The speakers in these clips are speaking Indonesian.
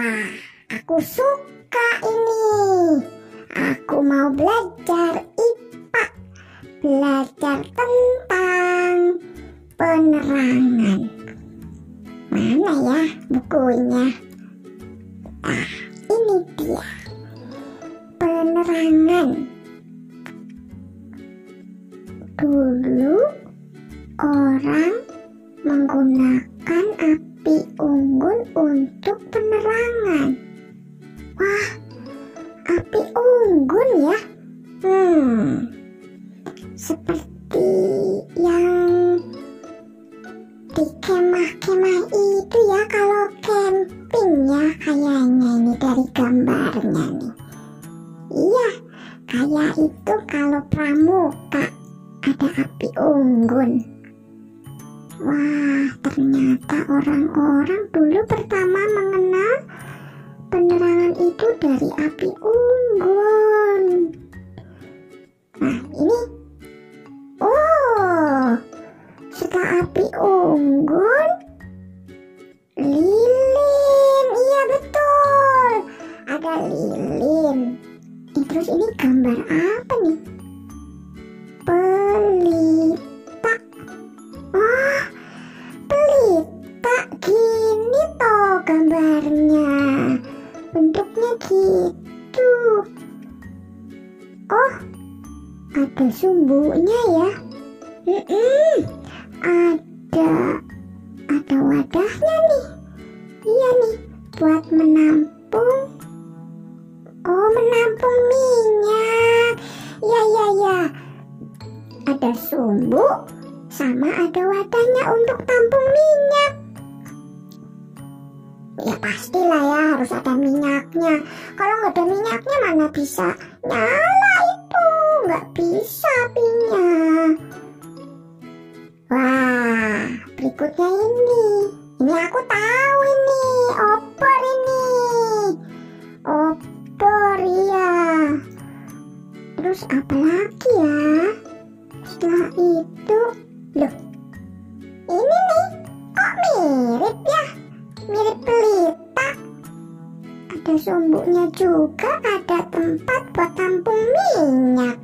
Wah, aku suka ini. Aku mau belajar IPA. Belajar tentang penerangan. Mana ya bukunya? Ah, ini dia. Penerangan. Dulu orang menggunakan api unggun untuk penerangan. Wah, api unggun ya? Seperti yang di kemah-kemah itu ya, kalau camping ya kayaknya ini dari gambarnya nih. Iya, kayak itu kalau pramuka ada api unggun. Wah, ternyata orang-orang dulu pertama mengenal penerangan itu dari api unggun. Nah, ini. Oh, setelah api unggun, lilin. Iya betul, ada lilin. Terus ini gambar apa nih? Pelita. Oh, pelita gini toh gambarnya. Bentuknya gitu. Oh, ada sumbunya ya. Ada wadahnya nih. Iya nih, buat menampung. Oh, menampung minyak. Ya. Ada sumbu sama ada wadahnya untuk tampung minyak. Ya pastilah ya, harus ada minyaknya. Kalau nggak ada minyaknya mana bisa nyala itu. Nggak bisa apinya. Wah, berikutnya ini. Ini aku tahu ini. Opor ini. Opor ya. Terus apa lagi ya? Setelah itu, loh, ini nih, kok mirip ya? Mirip pelita. Ada sumbunya juga, ada tempat buat tampung minyak.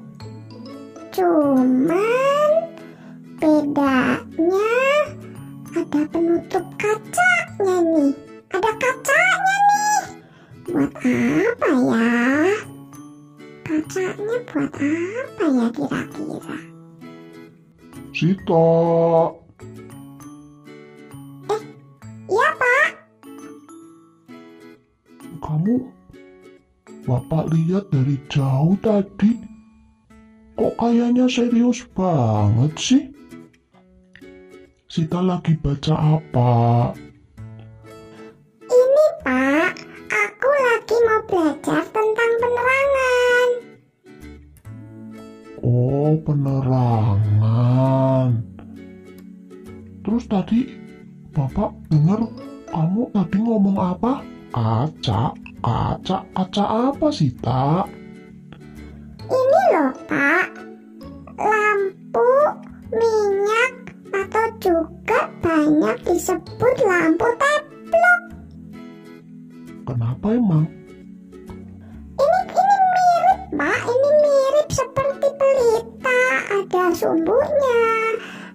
Cuman bedanya ada penutup kacanya nih. Ada kacanya nih. Buat apa ya? Kacanya buat apa ya kira-kira? Sita. Iya Pak. Bapak lihat dari jauh tadi, kok kayaknya serius banget sih? Sita lagi baca apa? Ini Pak, aku lagi mau belajar tentang penerangan. Oh, penerangan. Terus tadi Bapak dengar kamu tadi ngomong apa? Kaca apa sih, Tak? Ini loh Pak, lampu minyak atau juga banyak disebut lampu teplok. Kenapa emang? Ini mirip Pak, ini mirip seperti pelita. Ada sumbunya,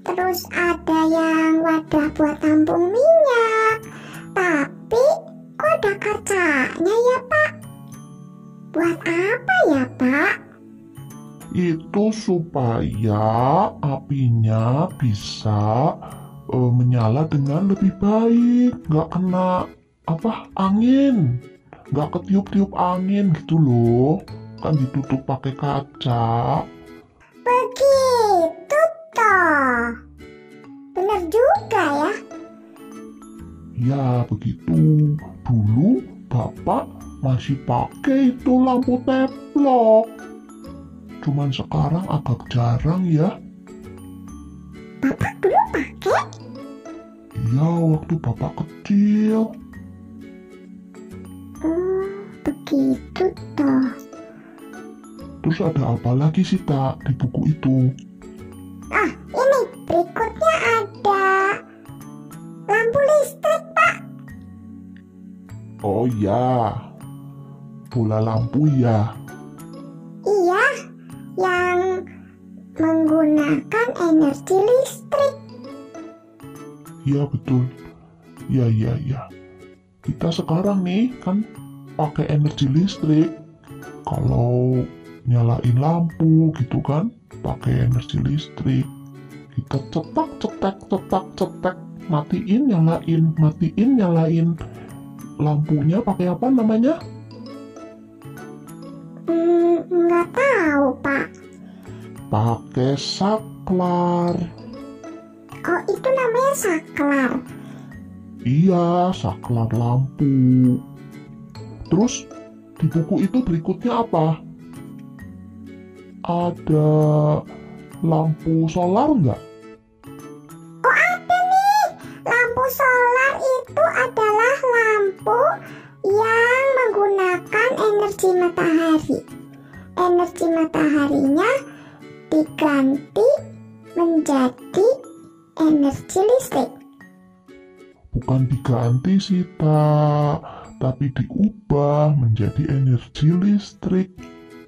terus ada yang wadah buat tampung minyak. Tapi kok ada kacanya ya Pak? Buat apa ya Pak? Itu supaya apinya bisa menyala dengan lebih baik, nggak kena angin, nggak ketiup-tiup angin gitu loh, kan ditutup pakai kaca. Begitu toh, bener juga ya. Ya begitu, dulu Bapak masih pakai itu lampu teplok, cuman sekarang agak jarang ya. Bapak dulu pakai? Iya, waktu Bapak kecil. Begitu toh. Terus ada apa lagi sih Tak di buku itu? Ini berikutnya ada lampu listrik Pak. Oh Oh ya, bola lampu ya. Iya, yang menggunakan energi listrik. Iya betul. Ya. Kita sekarang nih kan pakai energi listrik. Kalau nyalain lampu gitu kan, pakai energi listrik. Kita cetak, matiin, nyalain. Lampunya pakai apa namanya? Nggak tahu, Pak. Pakai saklar. Oh, itu namanya saklar. Iya, saklar lampu. Terus di buku itu berikutnya apa? Ada lampu solar nggak? Oh, ada nih. Lampu solar itu adalah lampu yang menggunakan energi matahari. Energi mataharinya diganti menjadi energi listrik. Bukan diganti sih, tapi diubah menjadi energi listrik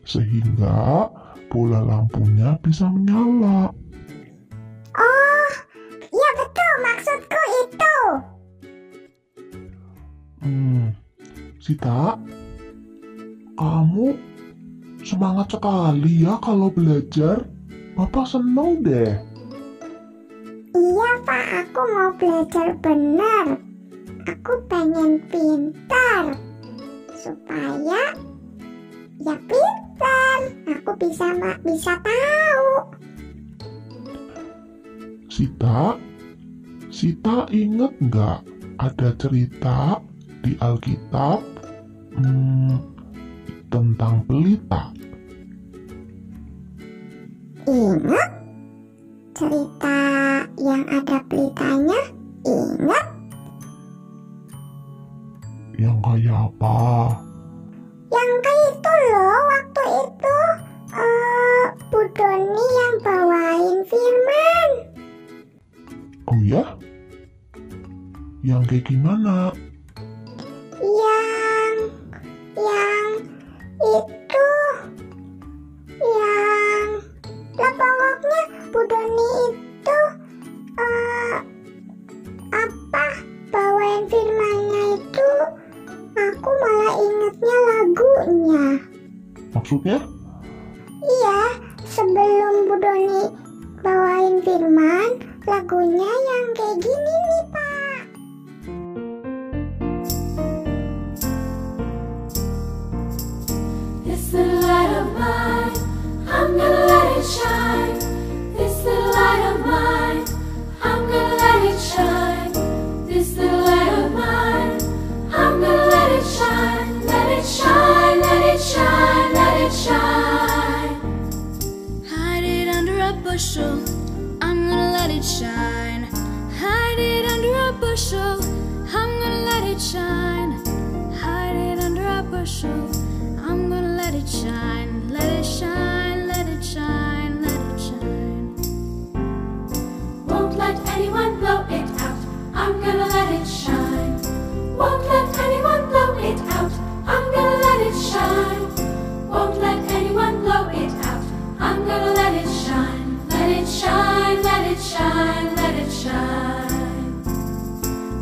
sehingga bola lampunya bisa menyala. Oh, iya betul, maksudku itu. Sita, kamu semangat sekali ya kalau belajar. Bapak seneng deh. Iya, Pak, aku mau belajar benar. Aku pengen pintar supaya ya pintar. Aku bisa tahu. Sita inget nggak ada cerita di Alkitab tentang pelita? Ingat cerita yang ada pelitanya? Ingat? Yang kayak apa? Yang kayak itu loh, waktu itu Bu Doni yang bawain firman. Oh ya? Yang kayak gimana? Yang itu, lah pokoknya Bu Doni itu bawain firmannya itu, aku malah ingetnya lagunya. Maksudnya? Iya, sebelum Bu Doni bawain firman, lagunya yang kayak gini nih, Pak. This little light of mine, I'm gonna let it shine. This little light of mine, I'm gonna let it shine. This little light of mine, I'm gonna let it shine. Let it shine, let it shine, let it shine. Hide it under a bushel, I'm gonna let it shine. Hide it under a bushel, I'm gonna let it shine. Hide it under a bushel, I'm gonna let it shine. Let it shine, let it shine, let it shine. Won't let anyone blow it out, I'm gonna let it shine. Won't let anyone blow it out, I'm gonna let it shine. Won't let anyone blow it out, I'm gonna let it shine. Let it shine, let it shine, let it shine.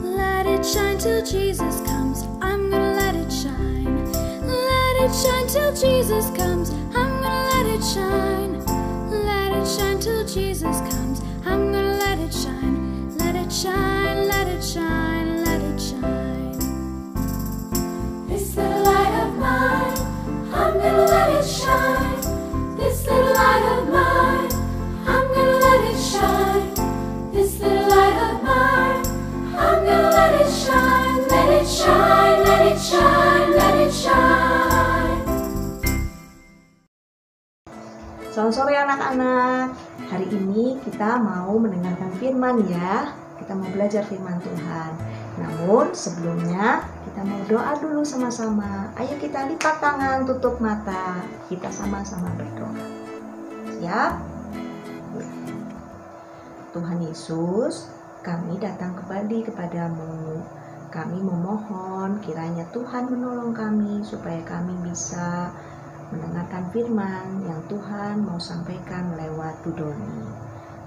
Let it shine till Jesus comes, I'm gonna let it shine. Let it shine till Jesus comes, I'm gonna let it shine. Let it shine till Jesus comes, I'm gonna let it shine. Let it shine, let it shine, let it shine. This little light of mine, I'm gonna let it shine. This little light of mine, I'm gonna let it shine. This little light of mine, I'm gonna let it shine. Let it shine, let it shine, let it shine. Selamat sore anak-anak. Hari ini kita mau mendengarkan firman ya. Kita mau belajar firman Tuhan. Namun sebelumnya kita mau doa dulu sama-sama. Ayo kita lipat tangan, tutup mata. Kita sama-sama berdoa. Siap? Tuhan Yesus, kami datang kembali kepadamu. kami memohon kiranya Tuhan menolong kami supaya kami bisa mendengarkan firman yang Tuhan mau sampaikan lewat Bu Doni.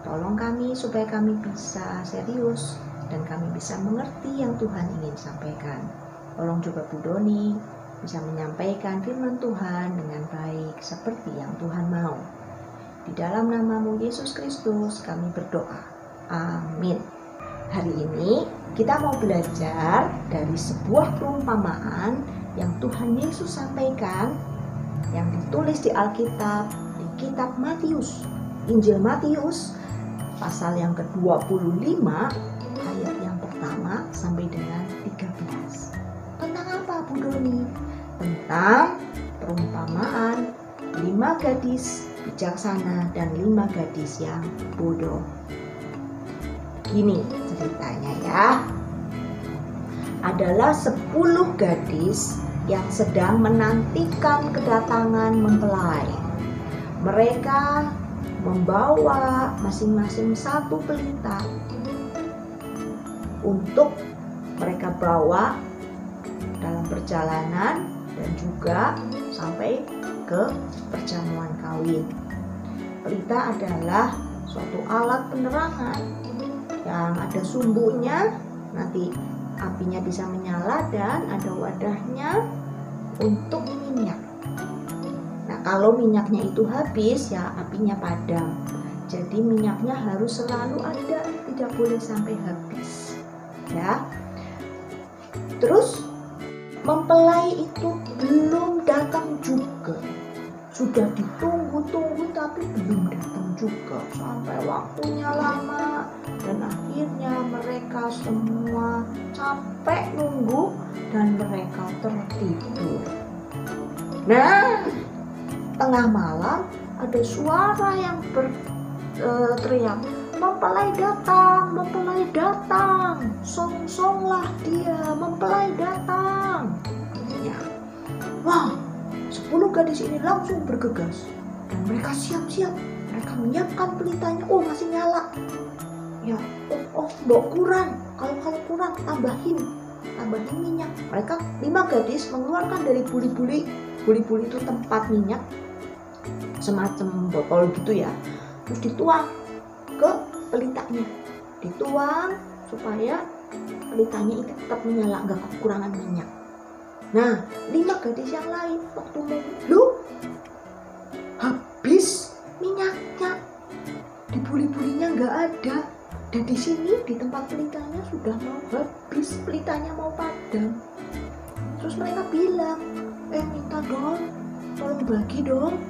Tolong kami supaya kami bisa serius dan kami bisa mengerti yang Tuhan ingin sampaikan. Tolong juga Bu Doni bisa menyampaikan firman Tuhan dengan baik seperti yang Tuhan mau. Di dalam nama-Mu Yesus Kristus kami berdoa. Amin. Hari ini kita mau belajar dari sebuah perumpamaan yang Tuhan Yesus sampaikan yang ditulis di Alkitab, di kitab Matius, Injil Matius pasal yang ke-25 ayat yang pertama sampai dengan 13. Tentang apa Bu Doni? Tentang perumpamaan 5 gadis bijaksana dan 5 gadis yang bodoh. Gini ceritanya ya. Adalah 10 gadis yang sedang menantikan kedatangan mempelai. Mereka membawa masing-masing satu pelita untuk mereka bawa dalam perjalanan dan juga sampai ke perjamuan kawin. Pelita adalah suatu alat penerangan yang ada sumbunya, nanti apinya bisa menyala dan ada wadahnya untuk minyak. Nah, kalau minyaknya itu habis ya apinya padam. Jadi minyaknya harus selalu ada, tidak boleh sampai habis. Ya. Terus mempelai itu belum datang juga. Sudah ditunggu-tunggu tapi belum datang juga. Sampai waktunya lama dan akhirnya mereka semua capek nunggu dan mereka tertidur. Nah, tengah malam ada suara yang berteriak, mempelai datang, mempelai datang, song-songlah dia, mempelai datang. Ya. Wah, 10 gadis ini langsung bergegas dan mereka siap-siap, mereka menyiapkan pelitanya. Oh, masih nyala. Ya, mbok kurang. Kalau kurang tambahin minyak. Mereka 5 gadis mengeluarkan dari buli-buli. Buli-buli itu tempat minyak, semacam botol gitu ya. Terus dituang ke pelitanya. Dituang supaya pelitanya itu tetap menyala, nggak kekurangan minyak. Nah, 5 gadis yang lain waktu mau habis minyaknya, di buli-bulinya nggak ada. Dan di sini di tempat pelitanya sudah mau habis, pelitanya mau padam. Terus mereka bilang, minta dong, tolong bagi dong,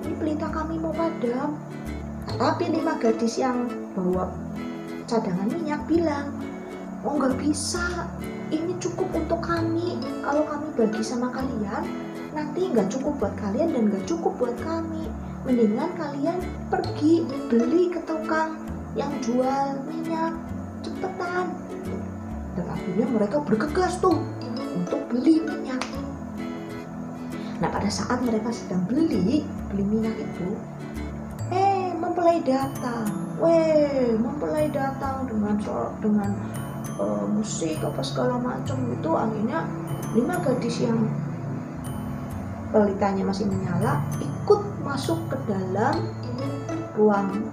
ini pelita kami mau padam. Tapi 5 gadis yang bawa cadangan minyak bilang, oh nggak bisa, ini cukup untuk kami. Kalau kami bagi sama kalian, nanti nggak cukup buat kalian dan nggak cukup buat kami. Mendingan kalian pergi beli ke tukang yang jual minyak, cepetan. Dan akhirnya mereka bergegas tuh untuk beli minyak. Nah, pada saat mereka sedang beli minyak itu, mempelai datang. Mempelai datang dengan musik apa segala macam gitu. Akhirnya 5 gadis yang pelitanya masih menyala ikut masuk ke dalam ruang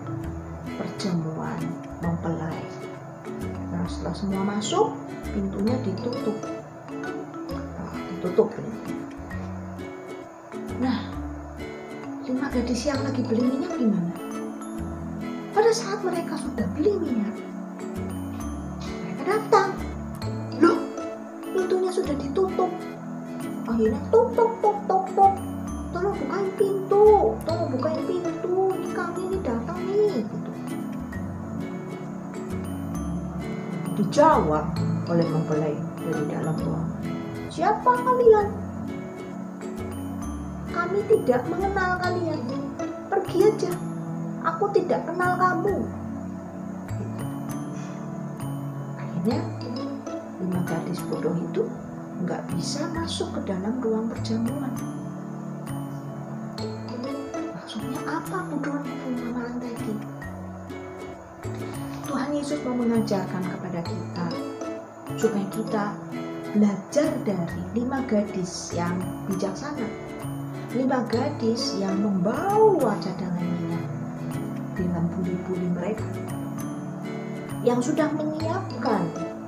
perjamuan mempelai. Nah, setelah semua masuk, pintunya ditutup. Nah, 5 gadis yang lagi beli minyak gimana? Pada saat mereka sudah beli minyak, mereka datang. Loh, pintunya sudah ditutup. Akhirnya tok. Tolong bukain pintu. Ini kami ini datang nih. Gitu. Dijawab oleh mempelai dari dalam ruangan. Siapa kalian? Kami tidak mengenal kalian. Pergi aja. Aku tidak kenal kamu. Gitu. Akhirnya 5 gadis bodoh itu nggak bisa masuk ke dalam ruang perjamuan. Maksudnya apa bodohnya perumpamaan tadi? Tuhan Yesus mau mengajarkan kepada kita supaya kita belajar dari 5 gadis yang bijaksana, 5 gadis yang membawa cadangan minyak dalam buli-buli mereka, yang sudah menyiapkan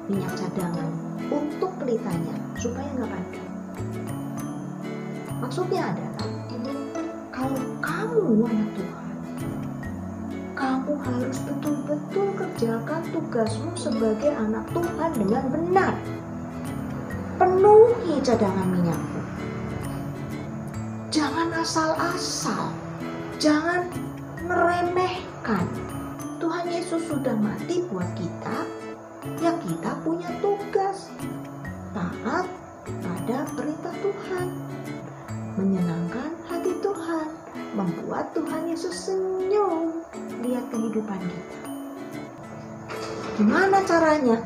minyak cadangan untuk pelitanya supaya nggak padam. Maksudnya adalah, kalau kamu anak Tuhan, kamu harus betul-betul kerjakan tugasmu sebagai anak Tuhan dengan benar. Penuhi cadangan minyakmu. Jangan asal-asal, jangan meremehkan. Tuhan Yesus sudah mati buat kita, ya kita punya tugas. Taat pada perintah Tuhan, menyenangkan hati Tuhan, membuat Tuhan Yesus senyum lihat kehidupan kita. Gimana caranya?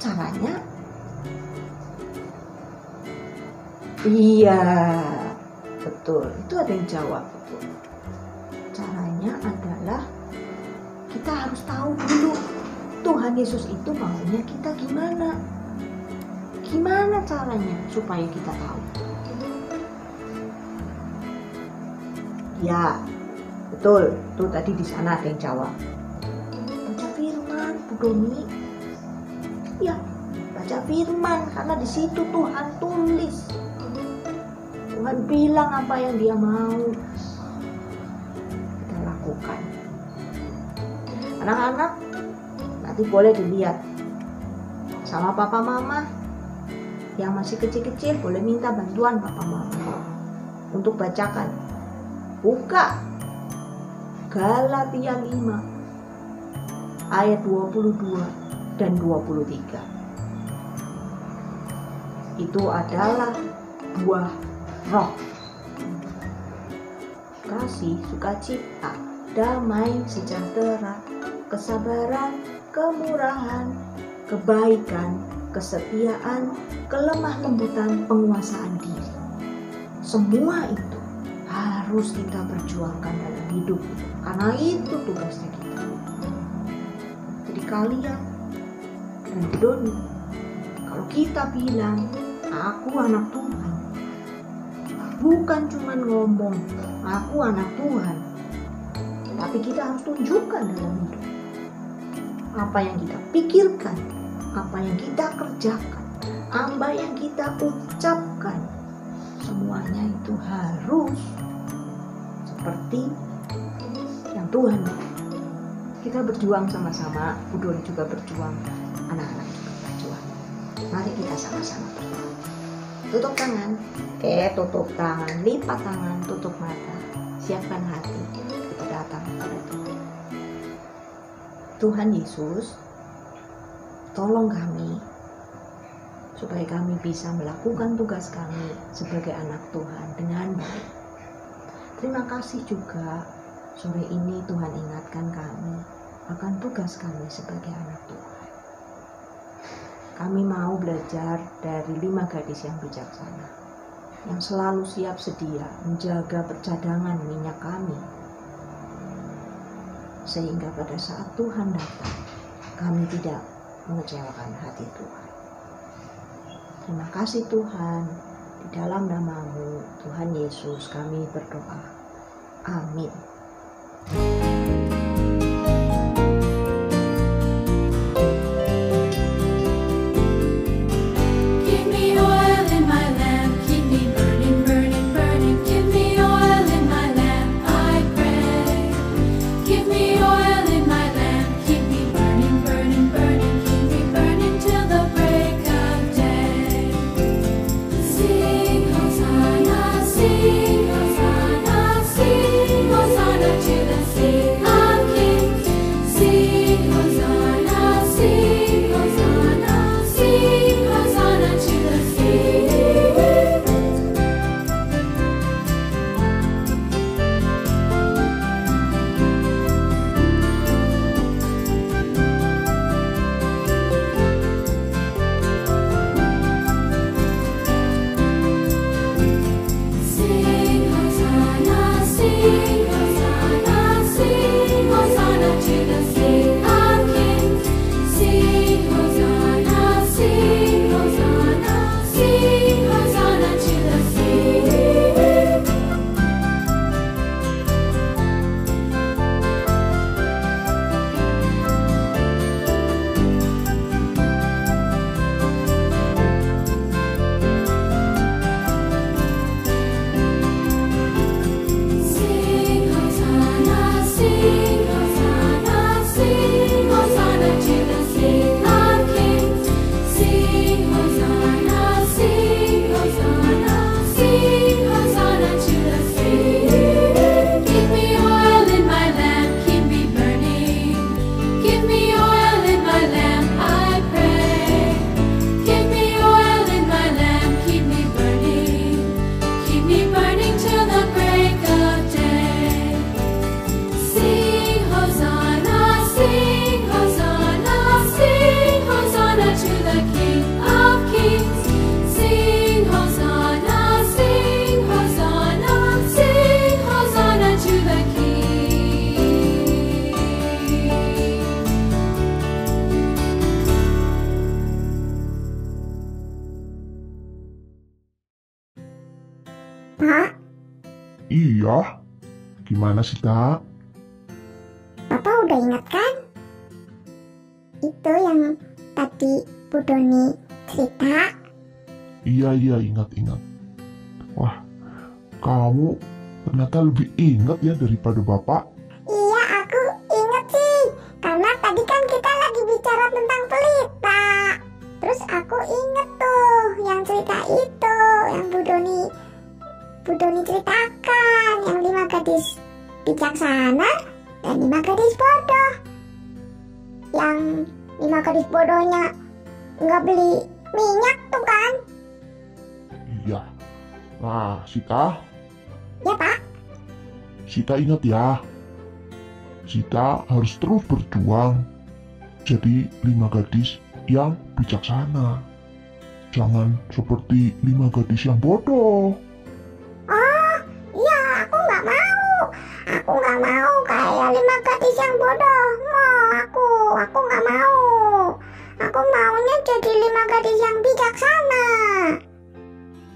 Caranya, iya, betul. Itu ada yang jawab, betul. Caranya adalah kita harus tahu dulu Tuhan Yesus itu maunya kita gimana. Gimana caranya supaya kita tahu? Ya, betul. Tuh tadi di sana ada yang jawab. Baca firman, Bu Doni. Ya, baca firman karena di situ Tuhan tulis. Tuhan bilang apa yang Dia mau kita lakukan. Anak-anak, nanti boleh dilihat sama papa mama. Yang masih kecil-kecil boleh minta bantuan papa mama untuk bacakan. Buka Galatia 5 ayat 22 dan 23. Itu adalah buah roh. Kasih, sukacita, damai, sejahtera, kesabaran, kemurahan, kebaikan, kesetiaan, kelemah lembutan, penguasaan diri. Semua itu harus kita perjuangkan dalam hidup, karena itu tugasnya kita. Jadi kalian dan Doni, kalau kita bilang aku anak Tuhan, bukan cuma ngomong aku anak Tuhan, tapi kita harus tunjukkan dalam hidup. Apa yang kita pikirkan, apa yang kita kerjakan, apa yang kita ucapkan, semuanya itu harus seperti yang Tuhan mau. Kita berjuang sama-sama, Bu Doni juga berjuang, anak-anak juga berjuang. Mari kita sama-sama berjuang. Tutup tangan, tutup tangan, lipat tangan, tutup mata, siapkan hati, kita datang kepada Tuhan. Tuhan Yesus, tolong kami supaya kami bisa melakukan tugas kami sebagai anak Tuhan dengan baik. Terima kasih juga sore ini Tuhan ingatkan kami akan tugas kami sebagai anak Tuhan. Kami mau belajar dari 5 gadis yang bijaksana, yang selalu siap sedia menjaga percadangan minyak kami, sehingga pada saat Tuhan datang, kami tidak mengecewakan hati Tuhan. Terima kasih Tuhan, di dalam nama-Mu, Tuhan Yesus, kami berdoa. Amin. Give me oil in my lamp, keep me burning, burning, burning. Give me oil in my lamp, I pray. Give me oil in my lamp, keep me burning, burning, burning. Keep me burning till the break of day. Sing Hosanna, sing Hosanna, sing Hosanna. Sita, gimana Sita? Papa udah ingat kan? Itu yang tadi Bu Doni cerita. Iya, ingat. Wah, kamu ternyata lebih ingat ya daripada Bapak. Iya, aku inget sih. Karena tadi kan kita lagi bicara tentang pelita. Terus aku inget tuh yang cerita itu, yang Bu Doni ceritakan, yang 5 gadis bijaksana dan 5 gadis bodoh. Yang 5 gadis bodohnya nggak beli minyak tuh kan? Iya. Nah, Sita, Ya Pak. Sita ingat ya. Sita harus terus berjuang jadi 5 gadis yang bijaksana. Jangan seperti 5 gadis yang bodoh. Oh, iya, aku nggak mau. Aku nggak mau kayak 5 gadis yang bodoh. Aku nggak mau. Aku maunya jadi 5 gadis yang bijaksana.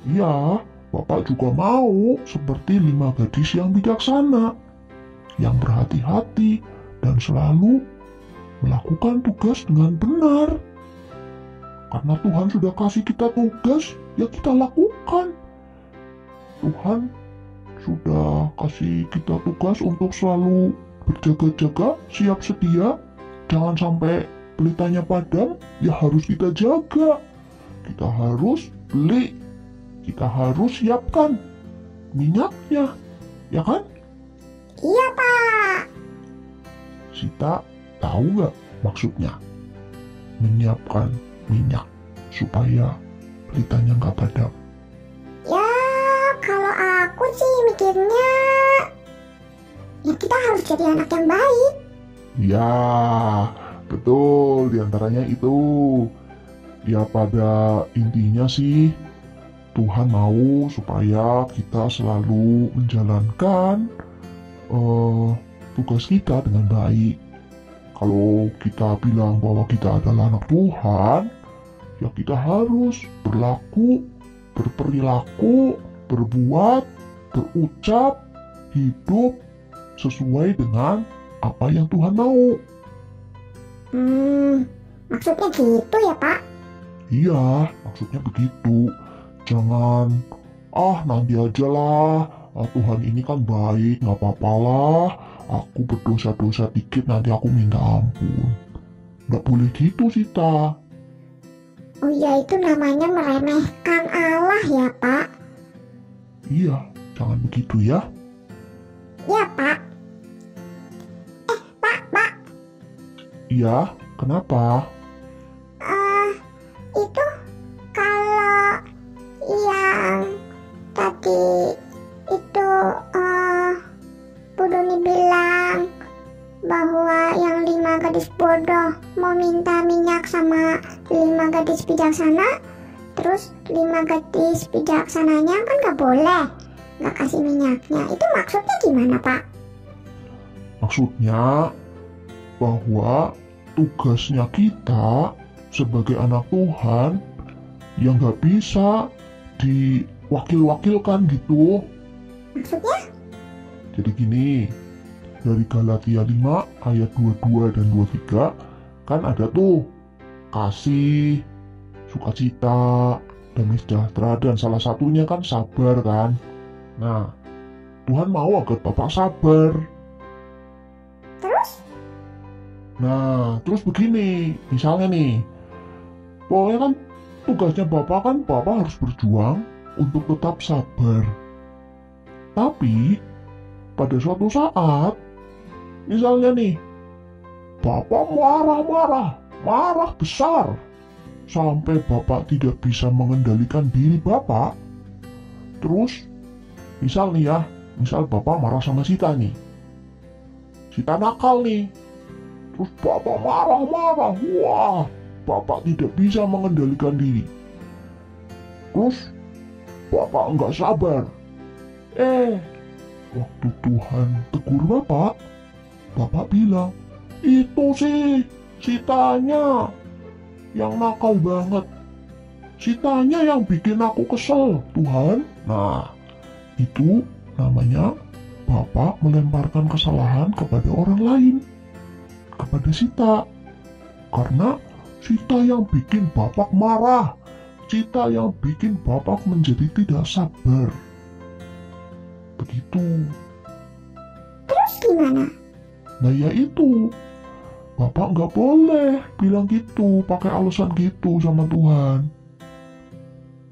Iya, Bapak juga mau seperti 5 gadis yang bijaksana, yang berhati-hati dan selalu melakukan tugas dengan benar. Karena Tuhan sudah kasih kita tugas, ya kita lakukan. Tuhan sudah kasih kita tugas untuk selalu berjaga-jaga, siap sedia. Jangan sampai pelitanya padam, ya harus kita jaga. Kita harus beli, kita harus siapkan minyaknya, ya kan? Iya Pak. Sita tahu nggak maksudnya? Menyiapkan minyak supaya pelitanya nggak padam. Ya, kalau aku sih mikirnya, ya kita harus jadi anak yang baik. Ya, betul, diantaranya itu. Ya pada intinya sih, Tuhan mau supaya kita selalu menjalankan tugas kita dengan baik. Kalau kita bilang bahwa kita adalah anak Tuhan, ya kita harus berperilaku, berbuat, berucap, hidup sesuai dengan apa yang Tuhan mau. Maksudnya gitu ya Pak? Iya, maksudnya begitu. Jangan, nanti aja lah, Tuhan ini kan baik, nggak apa-apa lah. Aku berdosa-dosa dikit, nanti aku minta ampun. Nggak boleh gitu, Sita. Oh iya, itu namanya meremehkan Allah ya Pak? Iya, jangan begitu ya. Ya Pak. Pak. Iya, kenapa? Itu kalau yang tadi itu Bu Doni bilang bahwa yang 5 gadis bodoh mau minta minyak sama 5 gadis bijaksana, terus 5 gadis bijaksananya kan gak boleh, gak kasih minyaknya. Itu maksudnya gimana Pak? Maksudnya bahwa tugasnya kita sebagai anak Tuhan yang nggak bisa diwakil-wakilkan gitu. Maksudnya? Jadi gini, dari Galatia 5 ayat 22 dan 23 kan ada tuh kasih, sukacita, damai sejahtera, dan salah satunya kan sabar kan. Nah, Tuhan mau agar Bapak sabar. Terus? Nah, terus begini, misalnya nih, pokoknya kan tugasnya Bapak harus berjuang untuk tetap sabar. Tapi, pada suatu saat, misalnya nih, Bapak marah besar, sampai Bapak tidak bisa mengendalikan diri Bapak. Terus, misal Bapak marah sama Sita nih. Sita nakal nih. Terus Bapak marah. Wah, Bapak tidak bisa mengendalikan diri. Terus, Bapak enggak sabar. Waktu Tuhan tegur Bapak bilang, itu sih, Sitanya yang nakal banget. Sitanya yang bikin aku kesel, Tuhan. Nah, itu namanya Bapak melemparkan kesalahan kepada orang lain, kepada Sita. Karena Sita yang bikin Bapak marah, Sita yang bikin Bapak menjadi tidak sabar. Begitu. Terus gimana? Nah ya itu, Bapak nggak boleh bilang gitu, pakai alasan gitu sama Tuhan.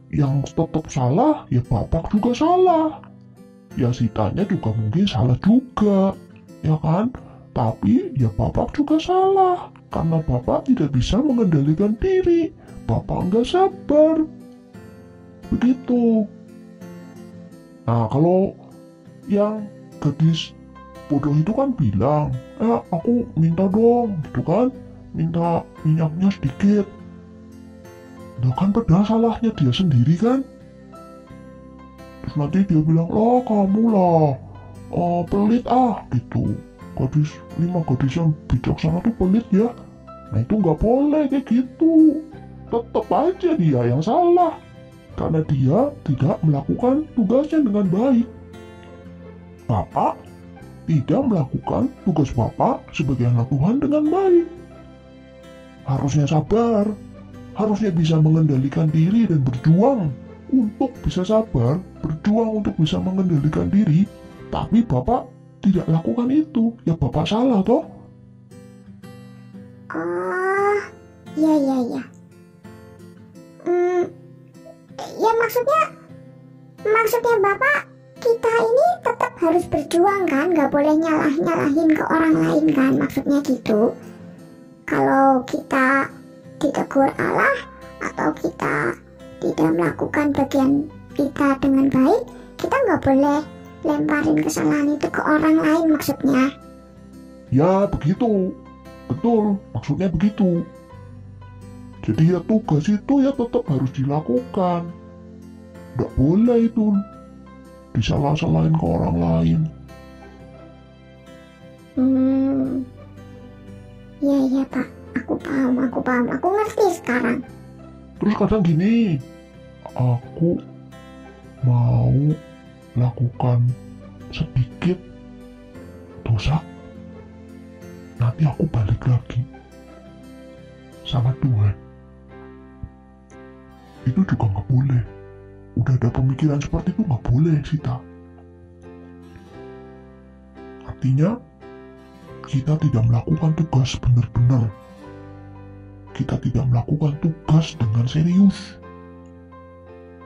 Yang tetap salah, ya Bapak juga salah. Ya Sitanya juga mungkin salah juga, ya kan? Tapi ya Bapak juga salah, karena Bapak tidak bisa mengendalikan diri. Bapak nggak sabar. Begitu. Nah kalau yang gadis bodoh itu kan bilang, aku minta dong, gitu kan, minta minyaknya sedikit. Nah kan padahal salahnya dia sendiri kan. Terus nanti dia bilang, kamu lah, pelit gitu. Gadis yang bijaksana tuh pelit ya. Nah itu nggak boleh kayak gitu. Tetap aja dia yang salah, karena dia tidak melakukan tugasnya dengan baik. Bapak tidak melakukan tugas Bapak sebagai anak Tuhan dengan baik. Harusnya sabar, harusnya bisa mengendalikan diri dan berjuang untuk bisa sabar, berjuang untuk bisa mengendalikan diri. Tapi Bapak tidak lakukan itu, ya Bapak salah toh. Oh, iya. Ya maksudnya Bapak, kita ini tetap harus berjuang kan, nggak boleh nyalahin ke orang lain kan, maksudnya gitu. Kalau kita ditegur Allah atau kita tidak melakukan bagian kita dengan baik, kita nggak boleh lemparin kesalahan itu ke orang lain maksudnya. Ya begitu, betul, maksudnya begitu. Jadi ya tugas itu ya tetap harus dilakukan. Nggak boleh itu disalah-salahin ke orang lain. Iya Pak, aku paham, aku ngerti sekarang. Terus kadang gini, aku mau lakukan sedikit dosa, nanti aku balik lagi sama Tuhan. Itu juga nggak boleh. Udah ada pemikiran seperti itu nggak boleh, Sita. Artinya kita tidak melakukan tugas benar-benar. Kita tidak melakukan tugas dengan serius.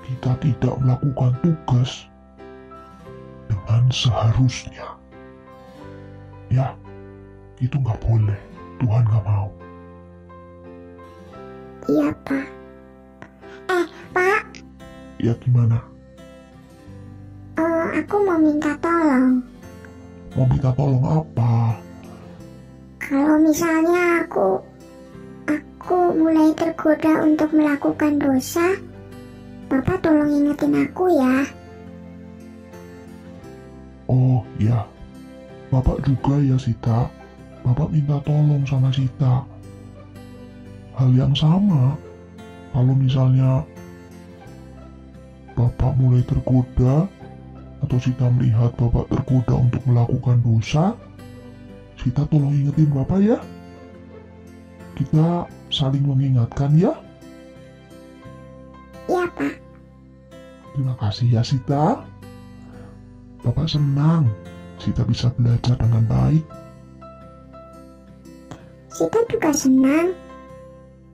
Kita tidak melakukan tugas dengan seharusnya. Ya, itu nggak boleh. Tuhan nggak mau. Iya Pak. Pak. Ya gimana? Aku mau minta tolong. Mau minta tolong apa? Kalau misalnya aku mulai tergoda untuk melakukan dosa, Bapak tolong ingetin aku ya. Oh ya, Bapak juga ya Sita. Bapak minta tolong sama Sita. Hal yang sama, kalau misalnya Bapak mulai tergoda atau Sita melihat Bapak tergoda untuk melakukan dosa, Sita tolong ingetin Bapak ya. Kita saling mengingatkan ya. Iya Pak. Terima kasih ya Sita. Bapak senang Sita bisa belajar dengan baik. Sita juga senang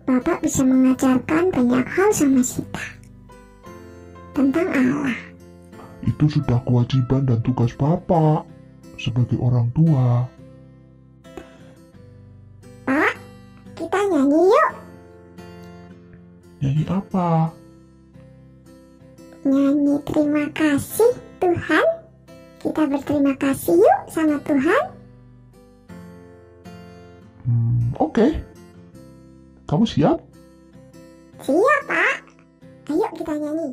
Bapak bisa mengajarkan banyak hal sama Sita tentang Allah. Itu sudah kewajiban dan tugas Bapak sebagai orang tua. Pak, kita nyanyi yuk. Nyanyi apa? Nyanyi terima kasih Tuhan. Kita berterima kasih yuk sama Tuhan. Oke. Kamu siap? Siap Pak. Ayo kita nyanyi.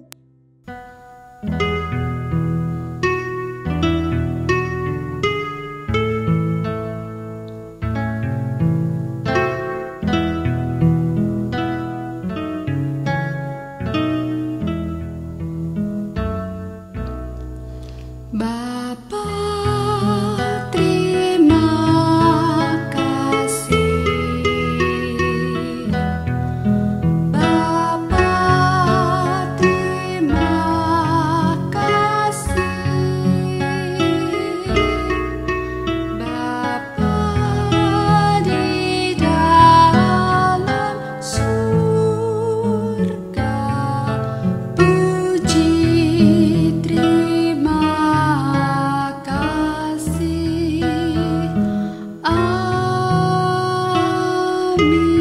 Bapa me.